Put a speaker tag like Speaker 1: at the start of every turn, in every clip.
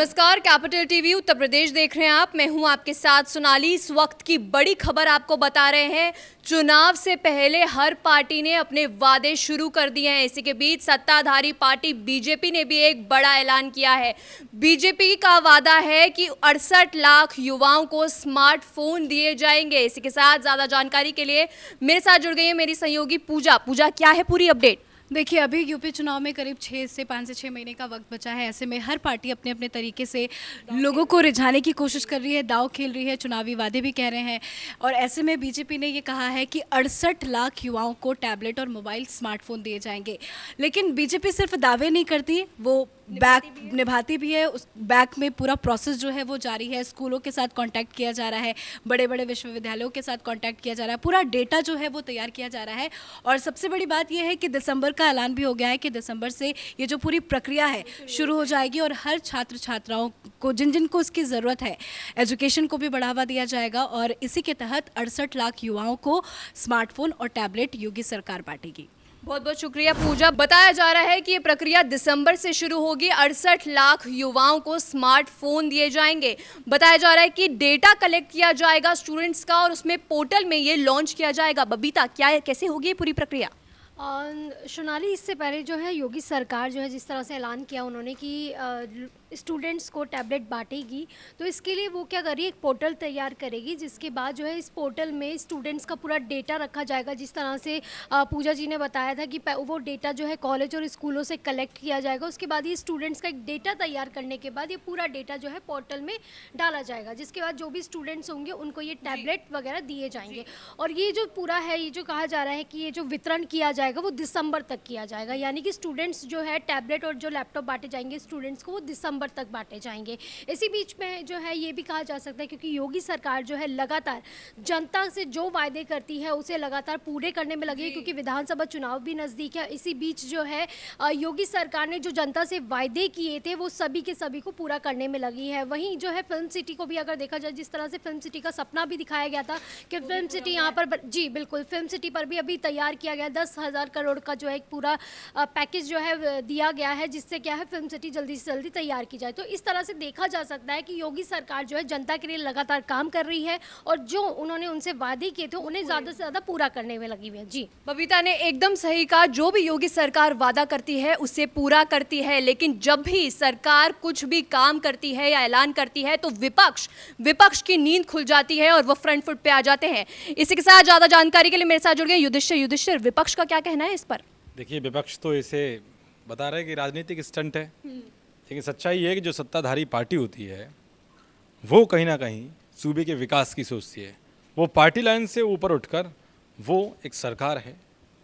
Speaker 1: नमस्कार, capital TV Uttar Pradesh देख रहे हैं आप। मैं हूं आपके साथ सोनाली। इस वक्त की बड़ी खबर आपको बता रहे हैं। चुनाव से पहले हर पार्टी ने अपने वादे शुरू कर दिए हैं। इसी के बीच सत्ताधारी पार्टी बीजेपी ने भी एक बड़ा ऐलान किया है। बीजेपी का वादा है कि 68 लाख युवाओं को स्मार्टफोन दिए जाएंगे। इसी के साथ ज्यादा जानकारी के लिए मेरे साथ जुड़ गई है मेरी सहयोगी पूजा। पूजा, क्या है पूरी अपडेट?
Speaker 2: देखिए, अभी यूपी चुनाव में करीब 5 से 6 महीने का वक्त बचा है। ऐसे में हर पार्टी अपने अपने तरीके से लोगों को रिझाने की कोशिश कर रही है, दांव खेल रही है, चुनावी वादे भी कह रहे हैं। और ऐसे में बीजेपी ने ये कहा है कि 68 लाख युवाओं को टैबलेट और मोबाइल स्मार्टफोन दिए जाएंगे। लेकिन बीजेपी सिर्फ दावे नहीं करती, वो बैक निभाती भी है। उस बैक में पूरा प्रोसेस जो है वो जारी है। स्कूलों के साथ कांटेक्ट किया जा रहा है, बड़े बड़े विश्वविद्यालयों के साथ कांटेक्ट किया जा रहा है, पूरा डेटा जो है वो तैयार किया जा रहा है। और सबसे बड़ी बात यह है कि दिसंबर का ऐलान भी हो गया है कि दिसंबर से ये जो पूरी प्रक्रिया है शुरू हो जाएगी और हर छात्र छात्राओं को जिन जिन को इसकी ज़रूरत है, एजुकेशन को भी बढ़ावा दिया जाएगा। और इसी के तहत 68 लाख युवाओं को स्मार्टफोन और टैबलेट योगी सरकार बांटेगी।
Speaker 1: बहुत बहुत शुक्रिया पूजा। बताया जा रहा है कि ये प्रक्रिया दिसंबर से शुरू होगी। 68 लाख युवाओं को स्मार्टफोन दिए जाएंगे। बताया जा रहा है कि डेटा कलेक्ट किया जाएगा स्टूडेंट्स का और उसमें पोर्टल में ये लॉन्च किया जाएगा। बबीता, क्या कैसे होगी ये पूरी प्रक्रिया?
Speaker 3: सोनाली, इससे पहले जो है योगी सरकार जो है जिस तरह से ऐलान किया उन्होंने कि स्टूडेंट्स को टैबलेट बांटेगी, तो इसके लिए वो क्या कर रही है, एक पोर्टल तैयार करेगी, जिसके बाद जो है इस पोर्टल में स्टूडेंट्स का पूरा डेटा रखा जाएगा। जिस तरह से पूजा जी ने बताया था कि वो डेटा जो है कॉलेज और स्कूलों से कलेक्ट किया जाएगा। उसके बाद ये स्टूडेंट्स का एक डेटा तैयार करने के बाद ये पूरा डेटा जो है पोर्टल में डाला जाएगा, जिसके बाद जो भी स्टूडेंट्स होंगे उनको ये टैबलेट वगैरह दिए जाएंगे। और ये जो पूरा है, ये जो कहा जा रहा है कि ये जो वितरण किया जाएगा वो दिसंबर तक किया जाएगा। यानी कि स्टूडेंट्स जो है टैबलेट और जो लैपटॉप बांटे जाएंगे स्टूडेंट्स को, वो दिसंबर तक बांटे जाएंगे। इसी बीच में जो है ये भी कहा जा सकता है, क्योंकि योगी सरकार जो है लगातार जनता से जो वायदे करती है उसे लगातार पूरे करने में लगी है, क्योंकि विधानसभा चुनाव भी नज़दीक है। इसी बीच जो है योगी सरकार ने जो जनता से वायदे किए थे वो सभी के सभी को पूरा करने में लगी है। वहीं जो है फिल्म सिटी को भी अगर देखा जाए, जिस तरह से फिल्म सिटी का सपना भी दिखाया गया था कि फिल्म सिटी यहाँ पर, जी बिल्कुल, फिल्म सिटी पर भी अभी तैयार किया गया 10,000 करोड़ का जो है एक पूरा पैकेज जो है दिया गया है, जिससे क्या है फिल्म सिटी जल्दी से जल्दी तैयार की जाए। तो इस तरह से देखा जा सकता है कि योगी सरकार जो है जनता के लिए लगातार काम कर रही है और जो उन्होंने उनसे वादे किए थे उन्हें ज़्यादा से ज़्यादा पूरा करने में लगी हुई है। जी,
Speaker 1: बबीता ने एकदम सही कहा। जो भी योगी सरकार वादा करती है उसे पूरा करती है, लेकिन जब भी सरकार कुछ भी काम करती है या ऐलान करती है तो विपक्ष की नींद खुल जाती है और वो फ्रंट फुट पे आ जाते हैं। इसी के साथ ज्यादा जानकारी के लिए मेरे साथ जुड़ गए युधिष्ठिर। विपक्ष का क्या कहना है इस पर?
Speaker 4: देखिए, विपक्ष तो इसे बता रहे हैं कि राजनीतिक स्टंट है, लेकिन सच्चाई ये है कि जो सत्ताधारी पार्टी होती है वो कहीं ना कहीं सूबे के विकास की सोचती है। वो पार्टी लाइन से ऊपर उठकर वो एक सरकार है।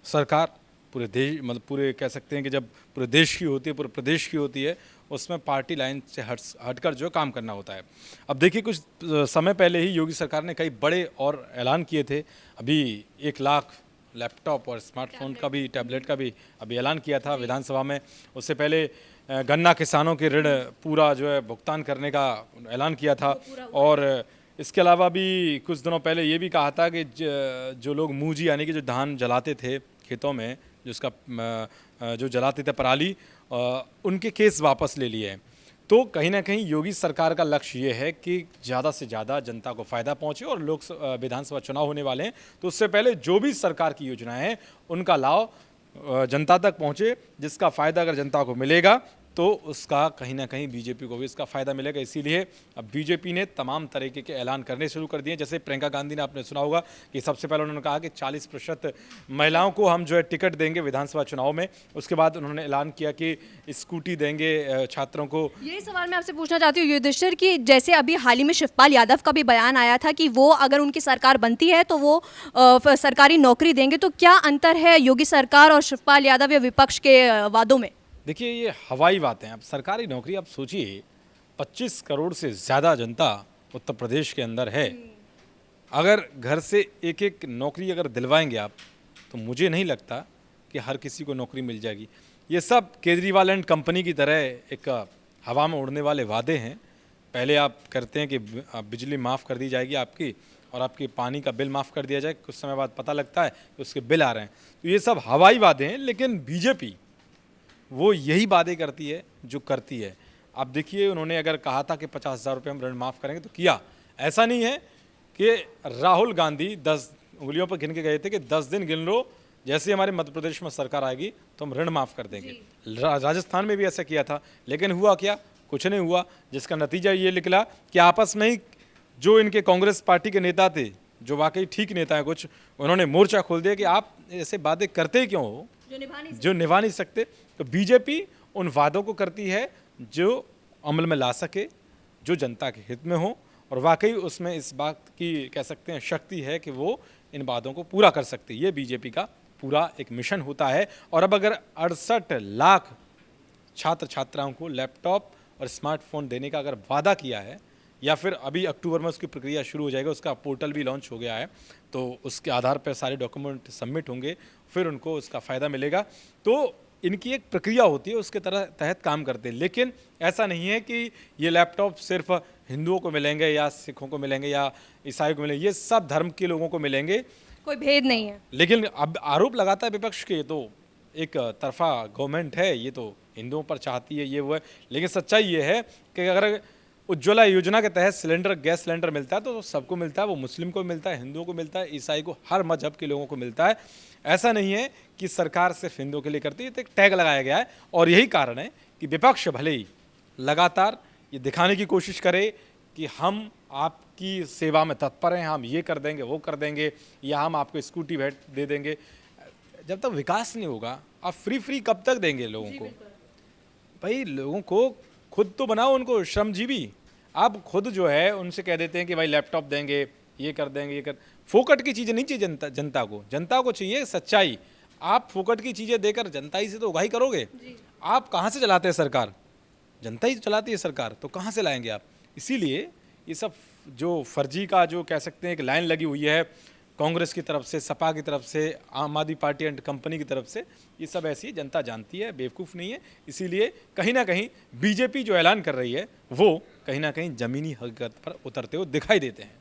Speaker 4: सरकार पूरे देश, मतलब पूरे कह सकते हैं कि जब पूरे देश की होती है, पूरे प्रदेश की होती है, उसमें पार्टी लाइन से हटकर जो काम करना होता है। अब देखिए, कुछ समय पहले ही योगी सरकार ने कई बड़े और ऐलान किए थे। अभी 1 लाख लैपटॉप और स्मार्टफोन का भी, टैबलेट का भी अभी ऐलान किया था विधानसभा में। उससे पहले गन्ना किसानों के ऋण पूरा जो है भुगतान करने का ऐलान किया था। और इसके अलावा भी कुछ दिनों पहले ये भी कहा था कि जो लोग मूंजी यानी कि जो धान जलाते थे खेतों में, जो जलाते थे पराली, उनके केस वापस ले लिए हैं। तो कहीं ना कहीं योगी सरकार का लक्ष्य ये है कि ज़्यादा से ज़्यादा जनता को फ़ायदा पहुंचे और विधानसभा चुनाव होने वाले हैं तो उससे पहले जो भी सरकार की योजनाएं हैं उनका लाभ जनता तक पहुंचे, जिसका फ़ायदा अगर जनता को मिलेगा तो उसका कहीं ना कहीं बीजेपी को भी इसका फ़ायदा मिलेगा। इसीलिए अब बीजेपी ने तमाम तरीके के ऐलान करने शुरू कर दिए। जैसे प्रियंका गांधी ने, आपने सुना होगा कि सबसे पहले उन्होंने कहा कि 40% महिलाओं को हम जो है टिकट देंगे विधानसभा चुनाव में। उसके बाद उन्होंने ऐलान किया कि स्कूटी देंगे छात्रों को।
Speaker 1: यही सवाल मैं आपसे पूछना चाहती हूँ युधिष्ठिर कि जैसे अभी हाल ही में शिवपाल यादव का भी बयान आया था कि वो अगर उनकी सरकार बनती है तो वो सरकारी नौकरी देंगे, तो क्या अंतर है योगी सरकार और शिवपाल यादव या विपक्ष के वादों में?
Speaker 4: देखिए, ये हवाई बातें हैं। अब सरकारी नौकरी, आप सोचिए 25 करोड़ से ज़्यादा जनता उत्तर प्रदेश के अंदर है। अगर घर से एक एक नौकरी अगर दिलवाएंगे आप, तो मुझे नहीं लगता कि हर किसी को नौकरी मिल जाएगी। ये सब केजरीवाल एंड कंपनी की तरह एक हवा में उड़ने वाले वादे हैं। पहले आप करते हैं कि बिजली माफ़ कर दी जाएगी आपकी और आपके पानी का बिल माफ़ कर दिया जाए, कुछ समय बाद पता लगता है कि उसके बिल आ रहे हैं। तो ये सब हवाई वादे हैं, लेकिन बीजेपी वो यही वादे करती है जो करती है। आप देखिए उन्होंने अगर कहा था कि 50,000 रुपये हम ऋण माफ़ करेंगे तो किया। ऐसा नहीं है कि राहुल गांधी 10 उंगलियों पर गिन के गए थे कि 10 दिन गिन लो, जैसे हमारे मध्य प्रदेश में सरकार आएगी तो हम ऋण माफ़ कर देंगे। राजस्थान में भी ऐसा किया था, लेकिन हुआ क्या? कुछ नहीं हुआ, जिसका नतीजा ये निकला कि आपस में ही जो इनके कांग्रेस पार्टी के नेता थे, जो वाकई ठीक नेता हैं कुछ, उन्होंने मोर्चा खोल दिया कि आप ऐसे वादे करते क्यों हो जो निभा नहीं सकते। तो बीजेपी उन वादों को करती है जो अमल में ला सके, जो जनता के हित में हो, और वाकई उसमें इस बात की कह सकते हैं शक्ति है कि वो इन वादों को पूरा कर सकती है। ये बीजेपी का पूरा एक मिशन होता है। और अब अगर 68 लाख छात्र छात्राओं को लैपटॉप और स्मार्टफोन देने का अगर वादा किया है, या फिर अभी अक्टूबर में उसकी प्रक्रिया शुरू हो जाएगा, उसका पोर्टल भी लॉन्च हो गया है, तो उसके आधार पर सारे डॉक्यूमेंट सबमिट होंगे, फिर उनको उसका फ़ायदा मिलेगा। तो इनकी एक प्रक्रिया होती है, उसके तहत काम करते हैं। लेकिन ऐसा नहीं है कि ये लैपटॉप सिर्फ हिंदुओं को मिलेंगे या सिखों को मिलेंगे या ईसाइयों को मिलेंगे, ये सब धर्म के लोगों को मिलेंगे,
Speaker 1: कोई भेद नहीं है।
Speaker 4: लेकिन अब आरोप लगाता है विपक्ष के, तो एक तरफा गवर्नमेंट है, ये तो हिंदुओं पर चाहती है, ये वो है। लेकिन सच्चाई ये है कि अगर उज्ज्वला योजना के तहत सिलेंडर, गैस सिलेंडर मिलता है तो सबको मिलता है, वो मुस्लिम को मिलता है, हिंदुओं को मिलता है, ईसाई को, हर मजहब के लोगों को मिलता है। ऐसा नहीं है कि सरकार सिर्फ हिंदुओं के लिए करती है, तो एक टैग लगाया गया है। और यही कारण है कि विपक्ष भले ही लगातार ये दिखाने की कोशिश करे कि हम आपकी सेवा में तत्पर हैं, हम ये कर देंगे, वो कर देंगे, या हम आपको स्कूटी भेंट दे देंगे। जब तक विकास नहीं होगा, आप फ्री कब तक देंगे लोगों को? भाई लोगों को खुद तो बनाओ, उनको श्रमजीवी। आप खुद जो है उनसे कह देते हैं कि भाई लैपटॉप देंगे, ये कर देंगे, ये कर। फोकट की चीज़ें नहीं चाहिए जनता को चाहिए सच्चाई। आप फोकट की चीज़ें देकर जनता ही से तो उगाही करोगे। आप कहाँ से चलाते हैं सरकार? जनता ही चलाती है सरकार, तो कहाँ से लाएंगे आप? इसीलिए ये सब जो फर्जी का जो कह सकते हैं एक लाइन लगी हुई है कांग्रेस की तरफ से, सपा की तरफ से, आम आदमी पार्टी एंड कंपनी की तरफ से, ये सब ऐसी जनता जानती है, बेवकूफ़ नहीं है। इसीलिए कहीं ना कहीं बीजेपी जो ऐलान कर रही है वो कहीं ना कहीं ज़मीनी हकीकत पर उतरते हुए दिखाई देते हैं।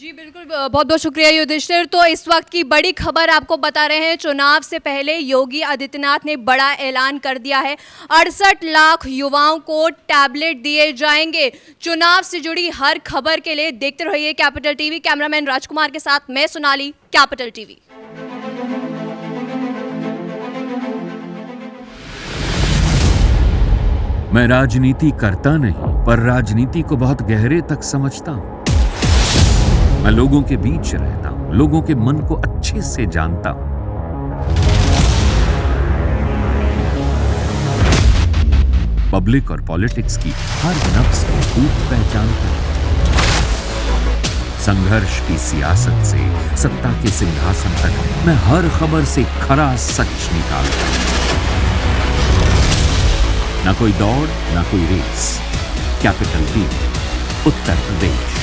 Speaker 1: जी बिल्कुल, बहुत बहुत शुक्रिया युधिष्ठिर। तो इस वक्त की बड़ी खबर आपको बता रहे हैं, चुनाव से पहले योगी आदित्यनाथ ने बड़ा ऐलान कर दिया है। 68 लाख युवाओं को टैबलेट दिए जाएंगे। चुनाव से जुड़ी हर खबर के लिए देखते रहिए कैपिटल टीवी। कैमरामैन राजकुमार के साथ मैं सोनाली, कैपिटल टीवी।
Speaker 5: मैं राजनीति करता नहीं, पर राजनीति को बहुत गहरे तक समझता हूं। मैं लोगों के बीच रहता हूं, लोगों के मन को अच्छे से जानता हूं। पब्लिक और पॉलिटिक्स की हर नब्ज को खूब पहचानता हूं। संघर्ष की सियासत से सत्ता के सिंहासन तक मैं हर खबर से खरा सच निकालता हूं। ना कोई दौड़, ना कोई race. Capital TV, Uttar Pradesh.